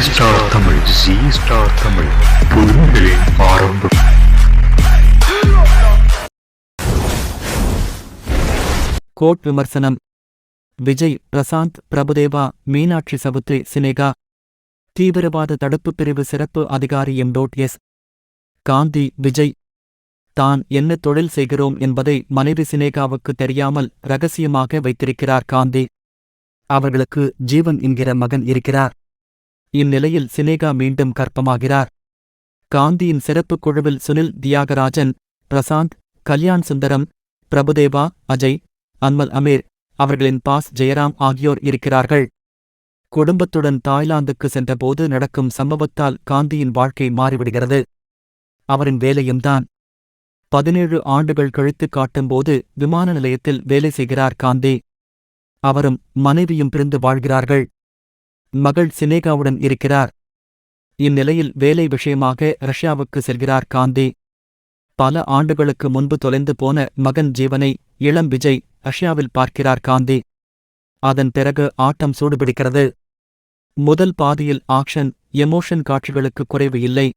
Star Tamil, G star Tamil, புதுமைகளின் ஆரம்பம். GOAT விமர்சனம். விஜய், பிரசாந்த், பிரபுதேவா, மீனாட்சி சவுத்ரி, சினேகா. தீவிரவாத தடுப்புப் பிரிவு சிறப்பு அதிகாரி எம்.எஸ். காந்தி. விஜய் தான் என்ன தொழில் செய்கிறோம் என்பதை மனைவி சினேகாவுக்கு தெரியாமல் ரகசியமாக வைத்திருக்கிறார் காந்தி. அவர்களுக்கு ஜீவன் என்கிற மகன் இருக்கிறார். இந்நிலையில் சினேகா மீண்டும் கர்ப்பமாகிறார். காந்தியின் சிறப்புக் குழுவில் சுனில் தியாகராஜன், பிரசாந்த், கல்யாண் சுந்தரம், பிரபுதேவா, அஜய், அன்மல் அமீர், அவர்களின் பாஸ் ஜெயராம் ஆகியோர் இருக்கிறார்கள். குடும்பத்துடன் தாய்லாந்துக்கு சென்றபோது நடக்கும் சம்பவத்தால் காந்தியின் வாழ்க்கை மாறிவிடுகிறது. அவரின் வேலையும்தான். 17 ஆண்டுகள் கழித்து காட்டும்போது விமான நிலையத்தில் வேலை செய்கிறார் காந்தி. அவரும் மனைவியும் பிரிந்து வாழ்கிறார்கள். மகள் சினேகாவுடன் இருக்கிறார். இந்நிலையில் வேலை விஷயமாக ரஷ்யாவுக்கு செல்கிறார் காந்தி. பல ஆண்டுகளுக்கு முன்பு தொலைந்து போன மகன் ஜீவனை இளம் விஜய் ரஷ்யாவில் பார்க்கிறார் காந்தி. அதன் பிறகு ஆட்டம் சூடுபிடிக்கிறது. முதல் பாதியில் ஆக்ஷன், எமோஷன் காட்சிகளுக்கு குறைவு இல்லை.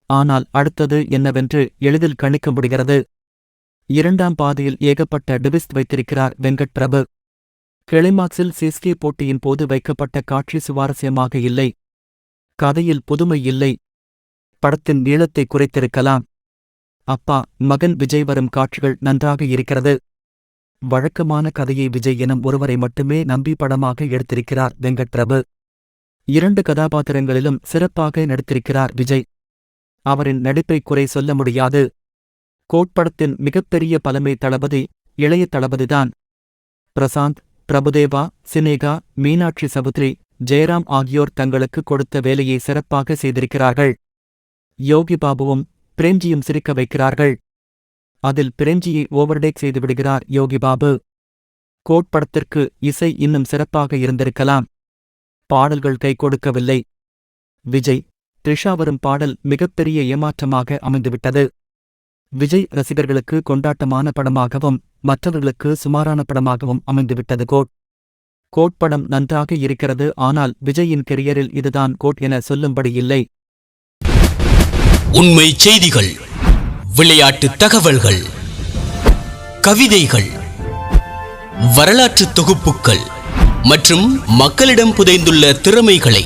ஆனால் அடுத்தது என்னவென்று எளிதில் கணிக்க முடிகிறது. இரண்டாம் பாதியில் ஏகப்பட்ட டிவிஸ்ட் வைத்திருக்கிறார் வெங்கட் பிரபு. கிளைமாக்ஸில் சிஎஸ்கே போட்டியின் போது வைக்கப்பட்ட காட்சி சுவாரஸ்யமாக இல்லை. கதையில் புதுமை இல்லை. படத்தின் நீளத்தை குறைத்திருக்கலாம். அப்பா மகன் விஜய் வரும் காட்சிகள் நன்றாக இருக்கிறது. வழக்கமான கதையை விஜய் எனும் ஒருவரை மட்டுமே நம்பி படமாக எடுத்திருக்கிறார் வெங்கட் பிரபு. 2 கதாபாத்திரங்களிலும் சிறப்பாக நடித்திருக்கிறார் விஜய். அவரின் நடிப்பை குறை சொல்ல முடியாது. கோட்படத்தின் மிகப்பெரிய பலமை தளபதி, இளைய தளபதிதான். பிரசாந்த், பிரபுதேவா, சினேகா, மீனாட்சி சவுத்ரி, ஜெயராம் ஆகியோர் தங்களுக்கு கொடுத்த வேலையை சிறப்பாக செய்திருக்கிறார்கள். யோகி பாபுவும் பிரேம்ஜியும் சிரிக்க வைக்கிறார்கள். அதில் பிரேம்ஜியை ஓவர்டேக் செய்துவிடுகிறார் யோகி பாபு. கோட்படத்திற்கு இசை இன்னும் சிறப்பாக இருந்திருக்கலாம். பாடல்கள் கை கொடுக்கவில்லை. விஜய், த்ரிஷா வரும் பாடல் மிகப்பெரிய ஏமாற்றமாக அமைந்துவிட்டது. விஜய் ரசிகர்களுக்கு கொண்டாட்டமான படமாகவும் மற்றவர்களுக்கு சுமாரான படமாகவும் அமைந்துவிட்டது கோட் படம் நன்றாக இருக்கிறது. ஆனால் விஜயின் கெரியரில் இதுதான் கோட் என சொல்லும்படி இல்லை. உண்மை செய்திகள், விளையாட்டு தகவல்கள், கவிதைகள், வரலாற்று தொகுப்புகள் மற்றும் மக்களிடம் புதைந்துள்ள திறமைகளை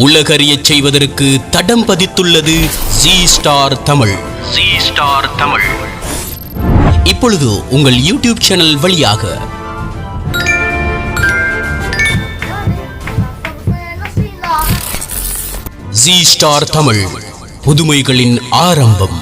உலகறியச் செய்வதற்கு தடம் பதித்துள்ளது G star Tamil. G star Tamil இப்பொழுது உங்கள் யூடியூப் சேனல் வழியாக ஜி ஸ்டார் தமிழ், புதுமைகளின் ஆரம்பம்.